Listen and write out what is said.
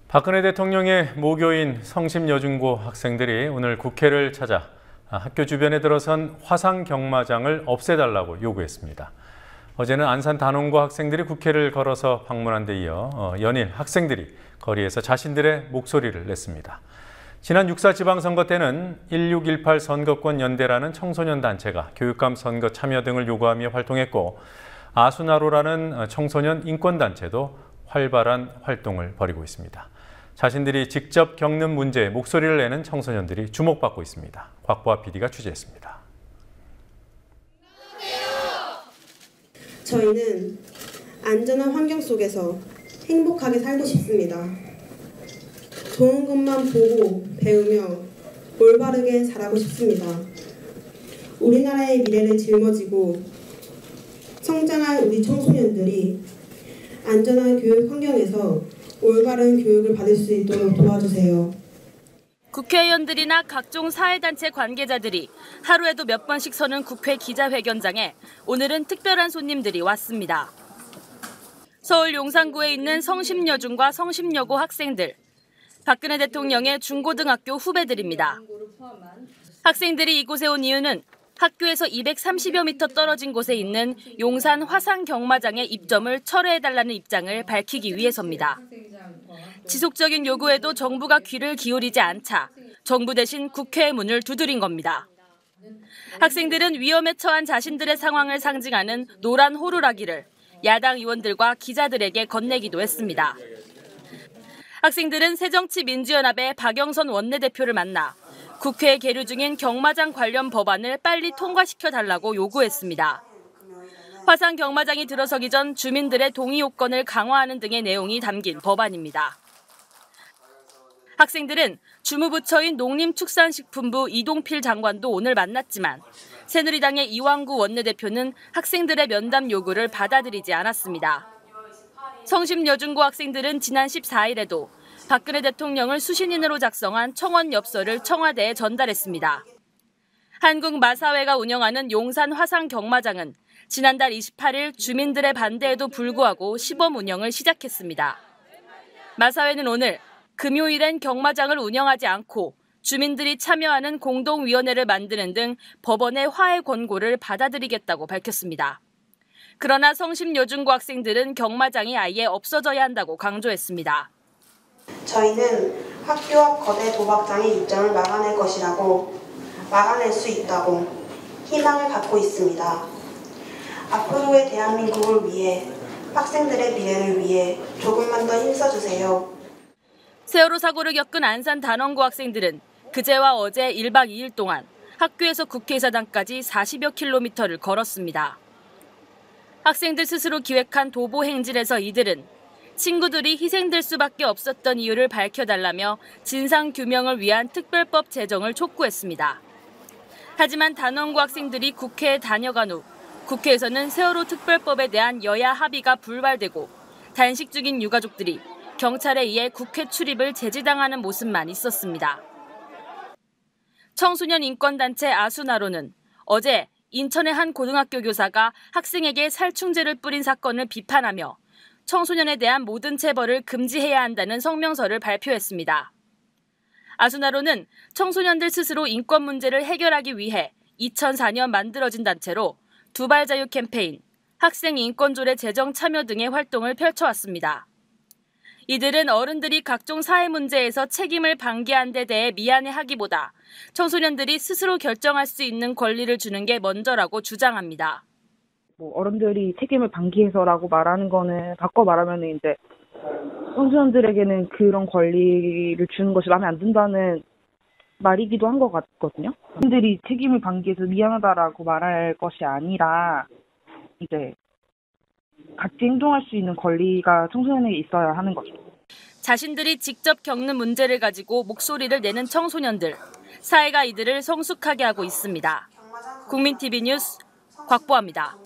박근혜 대통령의 모교인 성심여중고 학생들이 오늘 국회를 찾아 학교 주변에 들어선 화상 경마장을 없애달라고 요구했습니다. 어제는 안산 단원고 학생들이 국회를 걸어서 방문한 데 이어 연일 학생들이 거리에서 자신들의 목소리를 냈습니다. 지난 6.4 지방선거 때는 1618 선거권 연대라는 청소년 단체가 교육감 선거 참여 등을 요구하며 활동했고, 아수나로라는 청소년 인권단체도 활발한 활동을 벌이고 있습니다. 자신들이 직접 겪는 문제에 목소리를 내는 청소년들이 주목받고 있습니다. 곽보아 PD가 취재했습니다. 저희는 안전한 환경 속에서 행복하게 살고 싶습니다. 좋은 것만 보고 배우며 올바르게 자라고 싶습니다. 우리나라의 미래를 짊어지고 성장할 우리 청소년들이 안전한 교육 환경에서 올바른 교육을 받을 수 있도록 도와주세요. 국회의원들이나 각종 사회단체 관계자들이 하루에도 몇 번씩 서는 국회 기자회견장에 오늘은 특별한 손님들이 왔습니다. 서울 용산구에 있는 성심여중과 성심여고 학생들. 박근혜 대통령의 중고등학교 후배들입니다. 학생들이 이곳에 온 이유는 학교에서 230여 미터 떨어진 곳에 있는 용산 화상 경마장의 입점을 철회해달라는 입장을 밝히기 위해서입니다. 지속적인 요구에도 정부가 귀를 기울이지 않자 정부 대신 국회의 문을 두드린 겁니다. 학생들은 위험에 처한 자신들의 상황을 상징하는 노란 호루라기를 야당 의원들과 기자들에게 건네기도 했습니다. 학생들은 새정치민주연합의 박영선 원내대표를 만나 국회에 계류 중인 경마장 관련 법안을 빨리 통과시켜달라고 요구했습니다. 화상 경마장이 들어서기 전 주민들의 동의 요건을 강화하는 등의 내용이 담긴 법안입니다. 학생들은 주무부처인 농림축산식품부 이동필 장관도 오늘 만났지만 새누리당의 이왕구 원내대표는 학생들의 면담 요구를 받아들이지 않았습니다. 성심여중고 학생들은 지난 14일에도 박근혜 대통령을 수신인으로 작성한 청원 엽서를 청와대에 전달했습니다. 한국마사회가 운영하는 용산 화상 경마장은 지난달 28일 주민들의 반대에도 불구하고 시범 운영을 시작했습니다. 마사회는 오늘 금요일엔 경마장을 운영하지 않고 주민들이 참여하는 공동위원회를 만드는 등 법원의 화해 권고를 받아들이겠다고 밝혔습니다. 그러나 성심여중고 학생들은 경마장이 아예 없어져야 한다고 강조했습니다. 저희는 학교 앞 거대 도박장의 입점을 막아낼 수 있다고 희망을 갖고 있습니다. 앞으로의 대한민국을 위해, 학생들의 미래를 위해 조금만 더 힘써주세요. 세월호 사고를 겪은 안산 단원고 학생들은 그제와 어제 1박 2일 동안 학교에서 국회의사당까지 40여 킬로미터를 걸었습니다. 학생들 스스로 기획한 도보 행진에서 이들은 친구들이 희생될 수밖에 없었던 이유를 밝혀달라며 진상규명을 위한 특별법 제정을 촉구했습니다. 하지만 단원고 학생들이 국회에 다녀간 후 국회에서는 세월호 특별법에 대한 여야 합의가 불발되고 단식 중인 유가족들이 경찰에 의해 국회 출입을 제지당하는 모습만 있었습니다. 청소년 인권단체 아수나로는 어제 인천의 한 고등학교 교사가 학생에게 살충제를 뿌린 사건을 비판하며 청소년에 대한 모든 체벌을 금지해야 한다는 성명서를 발표했습니다. 아수나로는 청소년들 스스로 인권 문제를 해결하기 위해 2004년 만들어진 단체로 두발자유 캠페인, 학생 인권조례 제정 참여 등의 활동을 펼쳐왔습니다. 이들은 어른들이 각종 사회 문제에서 책임을 방기한 데 대해 미안해하기보다 청소년들이 스스로 결정할 수 있는 권리를 주는 게 먼저라고 주장합니다. 어른들이 책임을 방기해서라고 말하는 거는 바꿔 말하면 이제 청소년들에게는 그런 권리를 주는 것이 마음에 안 든다는 말이기도 한 것 같거든요. 어른들이 책임을 방기해서 미안하다라고 말할 것이 아니라 이제 같이 행동할 수 있는 권리가 청소년에게 있어야 하는 거죠. 자신들이 직접 겪는 문제를 가지고 목소리를 내는 청소년들, 사회가 이들을 성숙하게 하고 있습니다. 국민TV 뉴스 곽보아입니다.